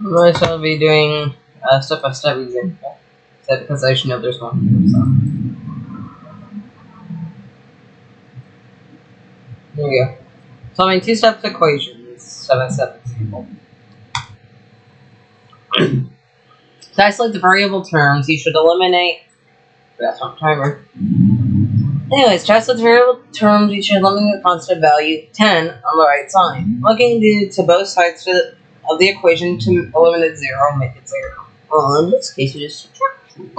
Otherwise, I'll be doing a step-by-step example. Because I should know there's one here, so. There we go. Solving two-step equations, step-by-step example. To isolate the variable terms, you should eliminate. That's one timer. Anyways, to isolate the variable terms, you should eliminate the constant value 10 on the right side. Looking to both sides of the equation to eliminate 0, make it 0. Well, in this case, it is subtraction.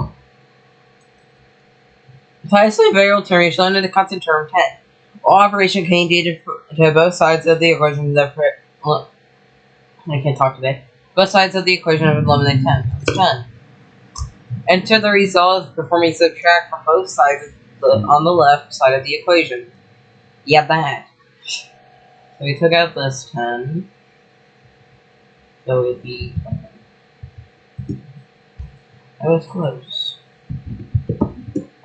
If I isolate a variable term, you should eliminate the constant term 10. All operation can be due to both sides of the equation that I can't talk today. Both sides of the equation would eliminate 10. That's 10. Enter the result performing subtract from both sides on the left side of the equation. Yeah, that. So we took out this 10. So it'd be. I was close.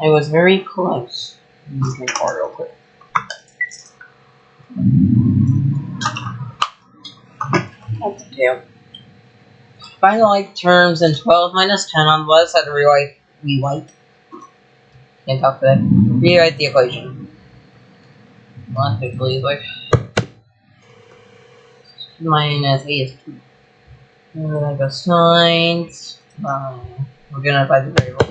I was very close. Let me drink water real quick. That's a tail. Find the like terms in 12 minus 10 on the left side to rewrite. Can't talk today. Rewrite the equation. Well, hopefully, like. Minus 8 is 2. There go signs. We're gonna divide the variable.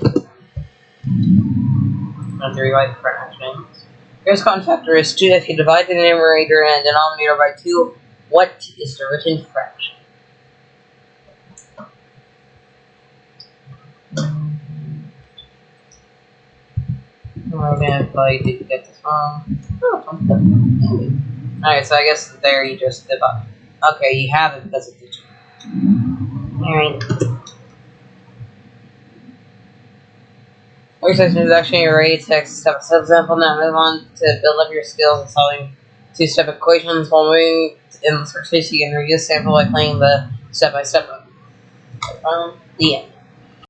We're going to rewrite the fractions. Here's common factor is 2. If you divide the numerator and denominator by 2, what is the written fraction? We're gonna probably did get this wrong. Alright, so I guess there you just divide. Okay, you have it because it's a 2. Alright. Exercise introduction, you're ready to step example. Now move on to build up your skills in solving two-step equations. While moving in the first space, you can review the sample by playing the step-by-step button. The end.